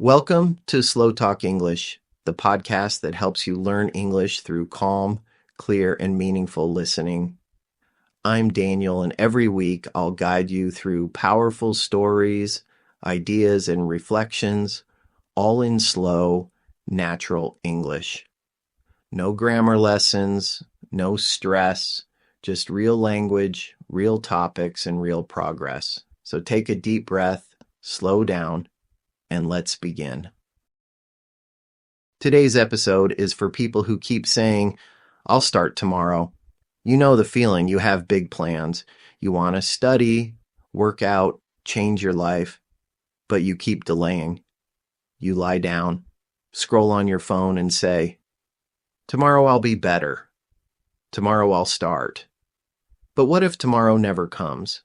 Welcome to SlowTalk English, the podcast that helps you learn English through calm, clear, and meaningful listening. I'm Daniel, and every week I'll guide you through powerful stories, ideas, and reflections, all in slow, natural English. No grammar lessons, no stress, just real language, real topics, and real progress. So take a deep breath, slow down, and let's begin. Today's episode is for people who keep saying, I'll start tomorrow. You know the feeling. You have big plans. You want to study, work out, change your life, but you keep delaying. You lie down, scroll on your phone and say, tomorrow I'll be better. Tomorrow I'll start. But what if tomorrow never comes?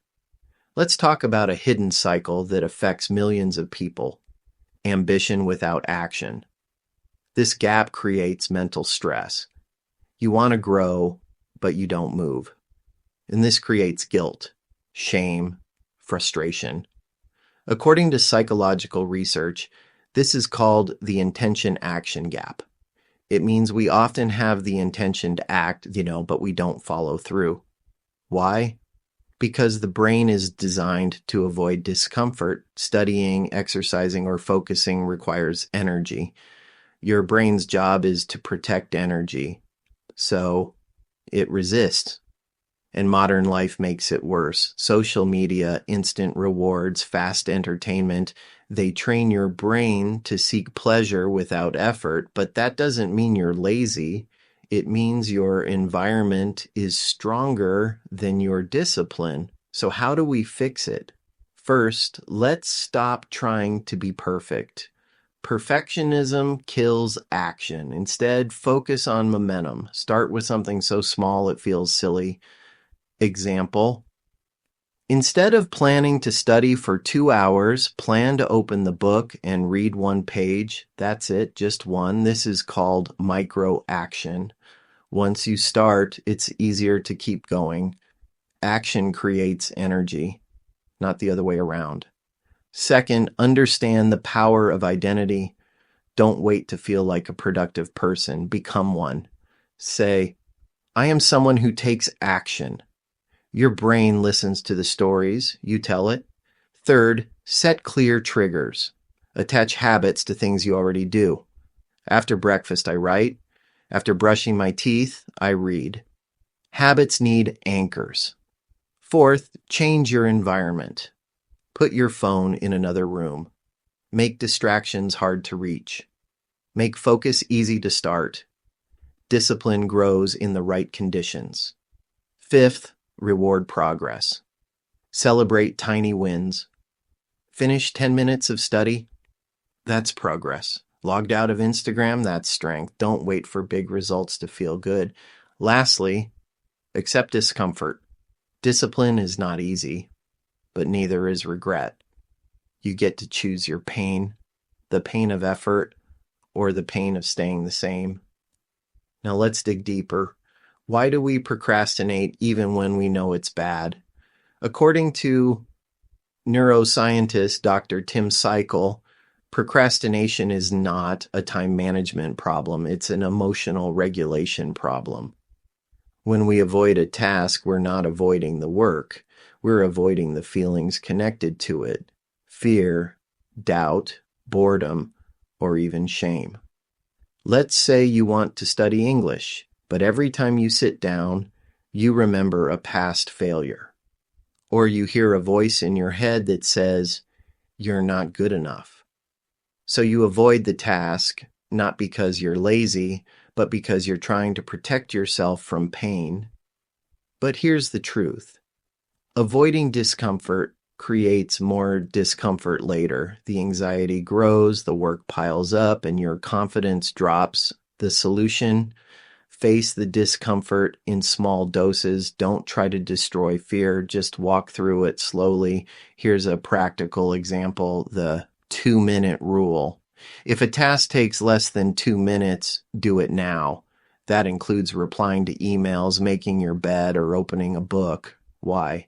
Let's talk about a hidden cycle that affects millions of people. Ambition without action. This gap creates mental stress. You want to grow, but you don't move. And this creates guilt, shame, frustration. According to psychological research, this is called the intention-action gap. It means we often have the intention to act, but we don't follow through. Why? Because the brain is designed to avoid discomfort. Studying, exercising, or focusing requires energy. Your brain's job is to protect energy, so it resists. And modern life makes it worse. Social media, instant rewards, fast entertainment, they train your brain to seek pleasure without effort, but that doesn't mean you're lazy. It means your environment is stronger than your discipline. So how do we fix it? First, let's stop trying to be perfect. Perfectionism kills action. Instead, focus on momentum. Start with something so small it feels silly. Example, instead of planning to study for 2 hours, plan to open the book and read one page. That's it, just one. This is called micro-action. Once you start, it's easier to keep going. Action creates energy, not the other way around. Second, understand the power of identity. Don't wait to feel like a productive person. Become one. Say, I am someone who takes action. Your brain listens to the stories, you tell it. Third, set clear triggers. Attach habits to things you already do. After breakfast, I write. After brushing my teeth, I read. Habits need anchors. Fourth, change your environment. Put your phone in another room. Make distractions hard to reach. Make focus easy to start. Discipline grows in the right conditions. Fifth, reward progress. Celebrate tiny wins. Finish 10 minutes of study. That's progress. Logged out of Instagram, that's strength. Don't wait for big results to feel good. Lastly, accept discomfort. Discipline is not easy, but neither is regret. You get to choose your pain, the pain of effort, or the pain of staying the same. Now let's dig deeper. Why do we procrastinate even when we know it's bad? According to neuroscientist Dr. Tim Cycle, procrastination is not a time management problem. It's an emotional regulation problem. When we avoid a task, we're not avoiding the work. We're avoiding the feelings connected to it. Fear, doubt, boredom, or even shame. Let's say you want to study English, but every time you sit down, you remember a past failure. Or you hear a voice in your head that says, you're not good enough. So you avoid the task, not because you're lazy, but because you're trying to protect yourself from pain. But here's the truth. Avoiding discomfort creates more discomfort later. The anxiety grows, the work piles up, and your confidence drops. The solution? Face the discomfort in small doses. Don't try to destroy fear. Just walk through it slowly. Here's a practical example, the 2-minute rule. If a task takes less than 2 minutes, do it now. That includes replying to emails, making your bed, or opening a book. Why?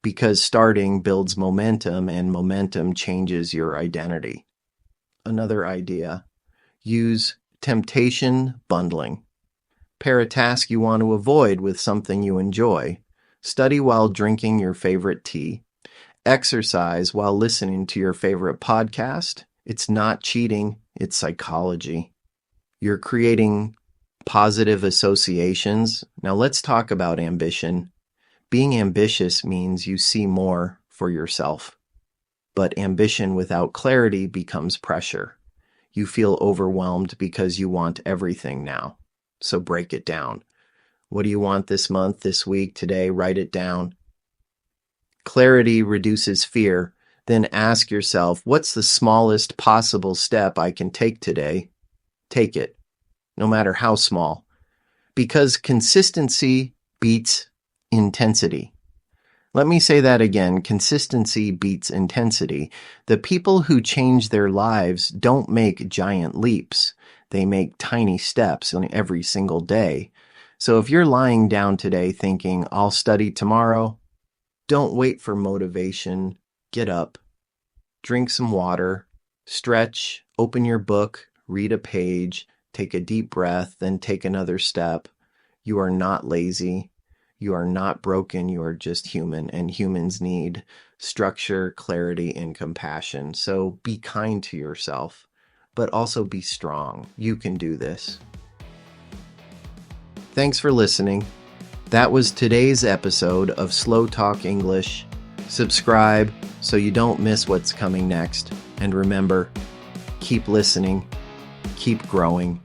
Because starting builds momentum, and momentum changes your identity. Another idea. Use temptation bundling. Pair a task you want to avoid with something you enjoy. Study while drinking your favorite tea. Exercise while listening to your favorite podcast. It's not cheating, it's psychology. You're creating positive associations. Now let's talk about ambition. Being ambitious means you see more for yourself. But ambition without clarity becomes pressure. You feel overwhelmed because you want everything now. So break it down. What do you want this month, this week, today? Write it down. Clarity reduces fear. Then ask yourself, what's the smallest possible step I can take today? Take it, no matter how small. Because consistency beats intensity. Let me say that again. Consistency beats intensity. The people who change their lives don't make giant leaps. They make tiny steps on every single day. So if you're lying down today thinking, I'll study tomorrow, don't wait for motivation. Get up, drink some water, stretch, open your book, read a page, take a deep breath, then take another step. You are not lazy. You are not broken. You are just human, and humans need structure, clarity, and compassion. So be kind to yourself, but also be strong. You can do this. Thanks for listening. That was today's episode of SlowTalk English. Subscribe so you don't miss what's coming next. And remember, keep listening, keep growing,